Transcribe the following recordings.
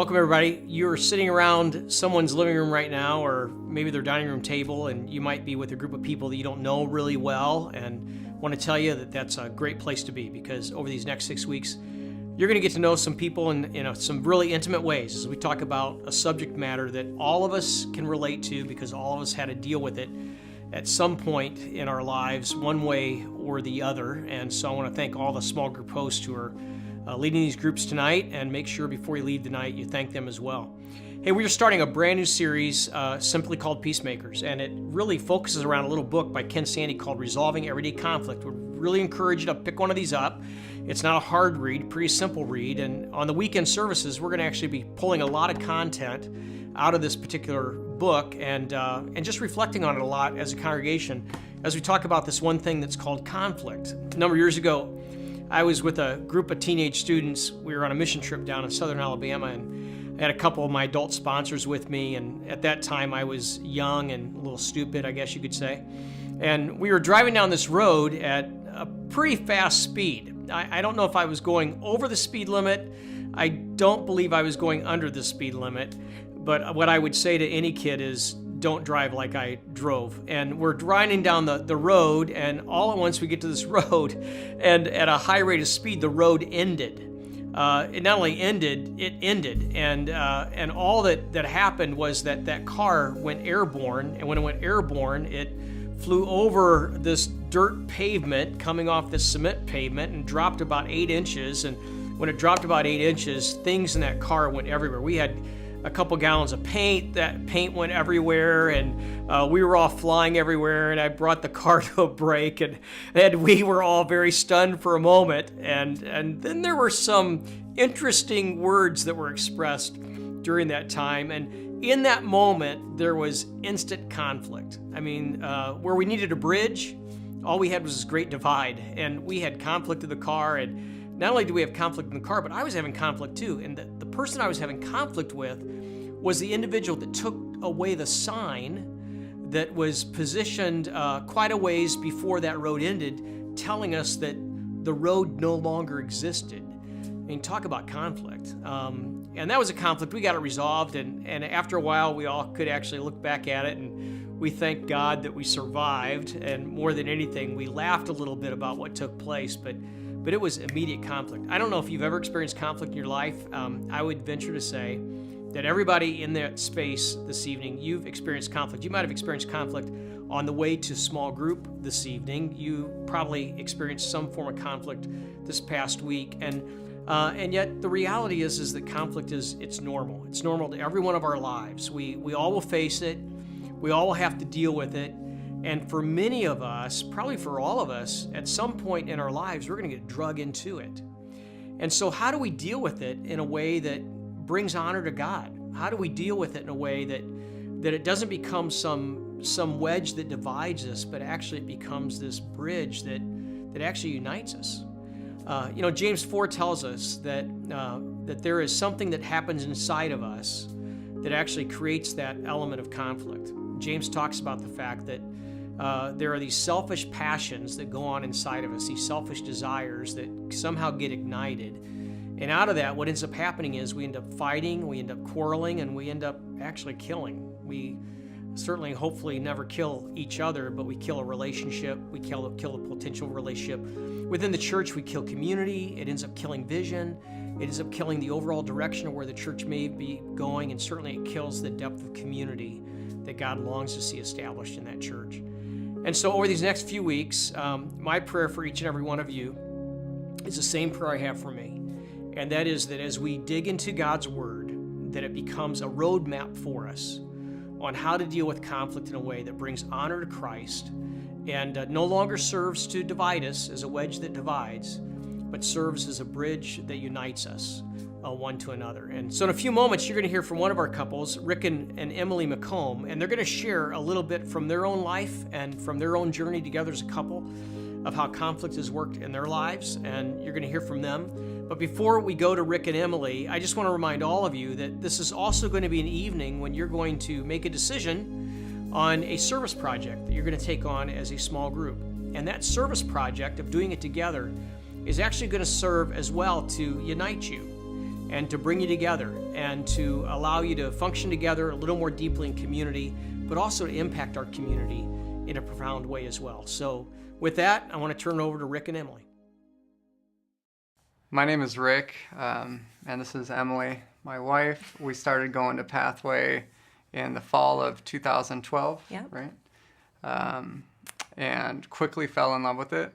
Welcome, everybody. You're sitting around someone's living room right now, or maybe their dining room table, and you might be with a group of people that you don't know really well, and want to tell you that that's a great place to be, because over these next 6 weeks, you're going to get to know some people in some really intimate ways as we talk about a subject matter that all of us can relate to, because all of us had to deal with it at some point in our lives, one way or the other. And so I want to thank all the small group hosts who are leading these groups tonight, and make sure before you leave tonight you thank them as well. Hey, we are starting a brand new series simply called Peacemakers, and it really focuses around a little book by Ken Sande called Resolving Everyday Conflict. We really encourage you to pick one of these up. It's not a hard read, pretty simple read, and on the weekend services we're going to actually be pulling a lot of content out of this particular book and just reflecting on it a lot as a congregation as we talk about this one thing that's called conflict. A number of years ago, I was with a group of teenage students. We were on a mission trip down in southern Alabama, and I had a couple of my adult sponsors with me, and at that time I was young and a little stupid, I guess you could say. And we were driving down this road at a pretty fast speed. I don't know if I was going over the speed limit. I don't believe I was going under the speed limit, but what I would say to any kid is don't drive like I drove. And we're driving down the road, and all at once we get to this road, and at a high rate of speed, the road ended. It not only ended, it ended. And all that happened was that car went airborne, and when it went airborne, it flew over this dirt pavement coming off this cement pavement and dropped about 8 inches. And when it dropped about 8 inches, things in that car went everywhere. We had a couple gallons of paint. That paint went everywhere, and we were all flying everywhere, and I brought the car to a break, and we were all very stunned for a moment, and then there were some interesting words that were expressed during that time, and in that moment there was instant conflict. I mean, where we needed a bridge, all we had was this great divide, and we had conflict in the car. And not only do we have conflict in the car, but I was having conflict too. And the person I was having conflict with was the individual that took away the sign that was positioned quite a ways before that road ended, telling us that the road no longer existed. I mean, talk about conflict. And that was a conflict. We got it resolved, and after a while, we all could actually look back at it, and we thank God that we survived. And more than anything, we laughed a little bit about what took place, but it was immediate conflict. I don't know if you've ever experienced conflict in your life. I would venture to say that everybody in that space this evening, you've experienced conflict. You might have experienced conflict on the way to small group this evening. You probably experienced some form of conflict this past week. And yet the reality is that conflict it's normal. It's normal to every one of our lives. We all will face it. We all will have to deal with it. And for many of us, probably for all of us, at some point in our lives, we're going to get drug into it. And so how do we deal with it in a way that brings honor to God? How do we deal with it in a way that it doesn't become some wedge that divides us, but actually it becomes this bridge that actually unites us? James 4 tells us that there is something that happens inside of us that actually creates that element of conflict. James talks about the fact that there are these selfish passions that go on inside of us, these selfish desires that somehow get ignited. And out of that, what ends up happening is we end up fighting, we end up quarreling, and we end up actually killing. We certainly, hopefully, never kill each other, but we kill a relationship. We kill a potential relationship. Within the church, we kill community. It ends up killing vision. It ends up killing the overall direction of where the church may be going, and certainly it kills the depth of community that God longs to see established in that church. And so over these next few weeks, my prayer for each and every one of you is the same prayer I have for me. And that is that as we dig into God's Word, that it becomes a roadmap for us on how to deal with conflict in a way that brings honor to Christ and no longer serves to divide us as a wedge that divides, but serves as a bridge that unites us one to another. And so in a few moments, you're going to hear from one of our couples, Rick and Emily McComb, and they're going to share a little bit from their own life and from their own journey together as a couple of how conflict has worked in their lives, and you're going to hear from them. But before we go to Rick and Emily, I just want to remind all of you that this is also going to be an evening when you're going to make a decision on a service project that you're going to take on as a small group. And that service project of doing it together is actually going to serve as well to unite you. and to bring you together and to allow you to function together a little more deeply in community, but also to impact our community in a profound way as well. So with that, I want to turn it over to Rick and Emily. My name is Rick, and this is Emily, my wife. We started going to Pathway in the fall of 2012, right? And quickly fell in love with it.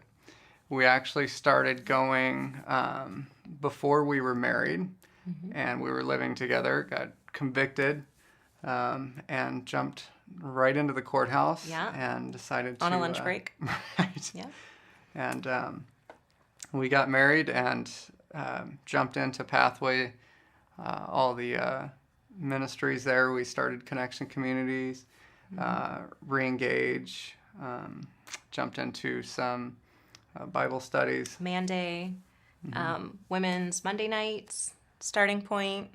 We actually started going before we were married, and we were living together, got convicted, and jumped right into the courthouse and decided on a lunch break. Right. Yeah. And we got married and jumped into Pathway, all the ministries there. We started Connection Communities, Reengage, jumped into some Bible studies. Monday, women's Monday nights, Starting Point.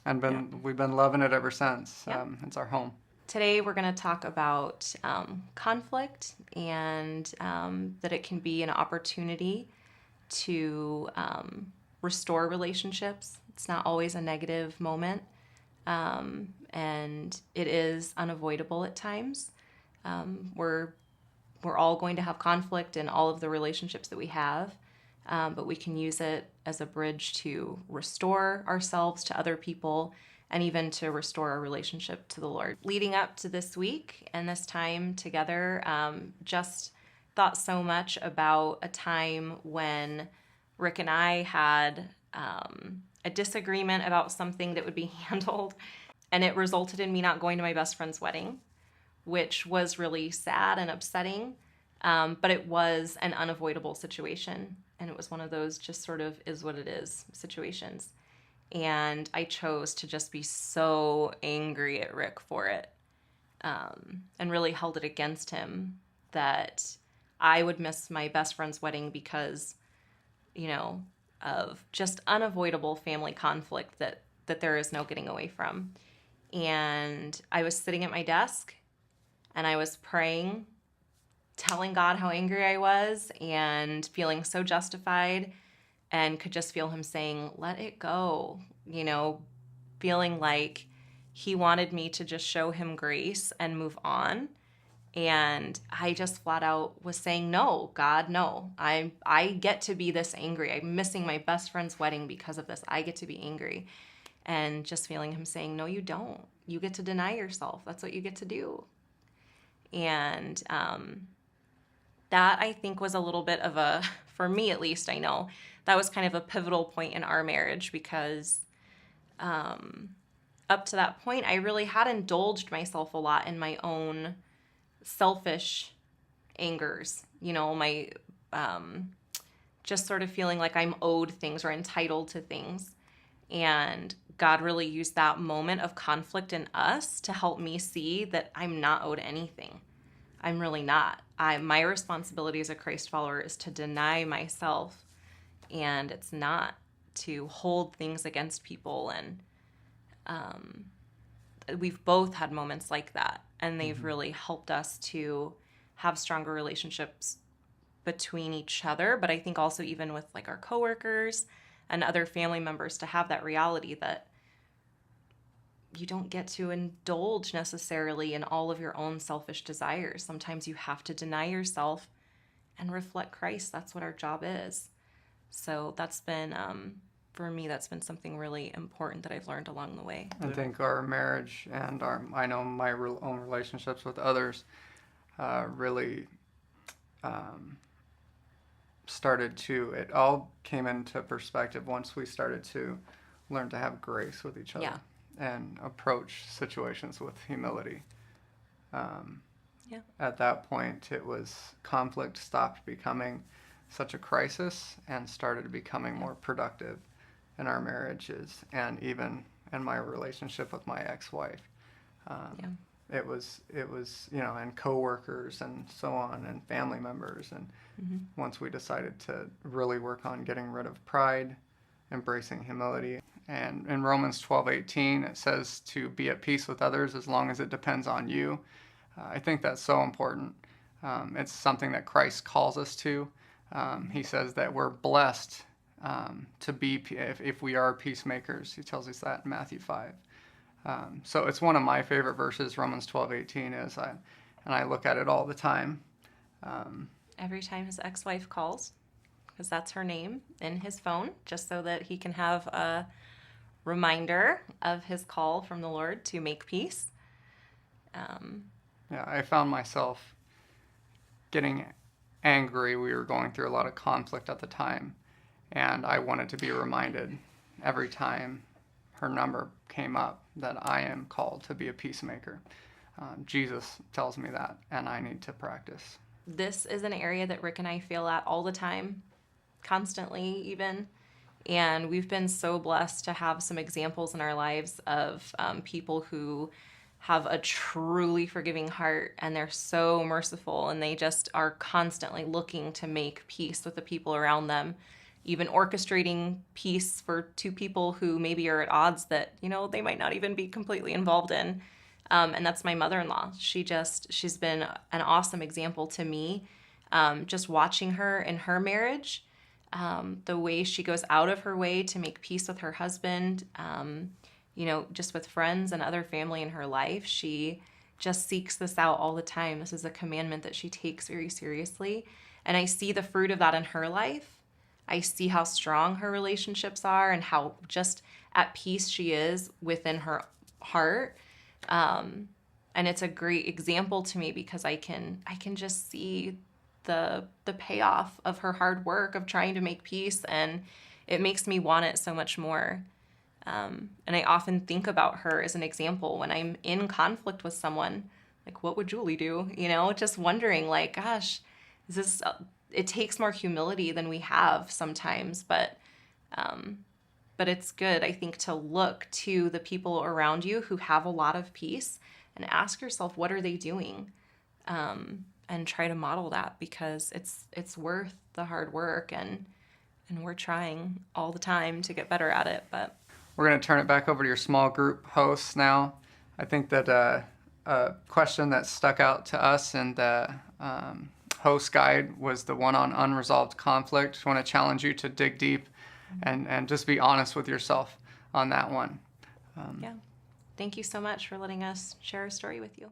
And we've been loving it ever since. It's our home. Today we're going to talk about conflict and that it can be an opportunity to restore relationships. It's not always a negative moment, and it is unavoidable at times. We're all going to have conflict in all of the relationships that we have, but we can use it as a bridge to restore ourselves to other people and even to restore our relationship to the Lord. Leading up to this week and this time together, just thought so much about a time when Rick and I had a disagreement about something that would be handled, and it resulted in me not going to my best friend's wedding, which was really sad and upsetting, but it was an unavoidable situation, and it was one of those just sort of is what it is situations. And I chose to just be so angry at Rick for it, and really held it against him that I would miss my best friend's wedding because, of just unavoidable family conflict that there is no getting away from. And I was sitting at my desk and I was praying, telling God how angry I was and feeling so justified, and could just feel him saying, let it go, feeling like he wanted me to just show him grace and move on. And I just flat out was saying, no, God, no. I get to be this angry. I'm missing my best friend's wedding because of this. I get to be angry. And just feeling him saying, no, you don't. You get to deny yourself. That's what you get to do. And that, I think, was a little bit of a, for me at least, I know, that was kind of a pivotal point in our marriage because up to that point, I really had indulged myself a lot in my own selfish angers, my just sort of feeling like I'm owed things or entitled to things. And God really used that moment of conflict in us to help me see that I'm not owed anything. I'm really not. My responsibility as a Christ follower is to deny myself, and it's not to hold things against people. And we've both had moments like that, and they've really helped us to have stronger relationships between each other, but I think also even with like our coworkers and other family members, to have that reality that you don't get to indulge necessarily in all of your own selfish desires. Sometimes you have to deny yourself and reflect Christ. That's what our job is. So that's been, for me, that's been something really important that I've learned along the way. I think our marriage and I know my own relationships with others really it all came into perspective once we started to learn to have grace with each other and approach situations with humility. At that point, it was conflict stopped becoming such a crisis and started becoming more productive in our marriages and even in my relationship with my ex-wife. It was and coworkers and so on and family members. And once we decided to really work on getting rid of pride, embracing humility. And in Romans 12:18, it says to be at peace with others as long as it depends on you. I think that's so important. It's something that Christ calls us to. He says that we're blessed to be, if we are peacemakers. He tells us that in Matthew 5. So it's one of my favorite verses, Romans 12:18 is, and I look at it all the time. Every time his ex-wife calls, because that's her name, in his phone, just so that he can have a reminder of his call from the Lord to make peace. Yeah, I found myself getting angry. We were going through a lot of conflict at the time, and I wanted to be reminded every time her number came up that I am called to be a peacemaker. Jesus tells me that, and I need to practice. This is an area that Rick and I fail at all the time, constantly even. And we've been so blessed to have some examples in our lives of people who have a truly forgiving heart, and they're so merciful, and they just are constantly looking to make peace with the people around them, even orchestrating peace for two people who maybe are at odds that, they might not even be completely involved in. And that's my mother-in-law. She's been an awesome example to me. Just watching her in her marriage, the way she goes out of her way to make peace with her husband, just with friends and other family in her life. She just seeks this out all the time. This is a commandment that she takes very seriously. And I see the fruit of that in her life. I see how strong her relationships are and how just at peace she is within her heart. And it's a great example to me because I can just see the payoff of her hard work of trying to make peace, and it makes me want it so much more. And I often think about her as an example when I'm in conflict with someone, like, what would Julie do? Just wondering, like, gosh, is this, it takes more humility than we have sometimes, but it's good, I think, to look to the people around you who have a lot of peace and ask yourself, what are they doing? And try to model that, because it's worth the hard work, and we're trying all the time to get better at it. But We're going to turn it back over to your small group hosts now. I think that a question that stuck out to us in the host guide was the one on unresolved conflict. I want to challenge you to dig deep and just be honest with yourself on that one. yeah, thank you so much for letting us share our story with you.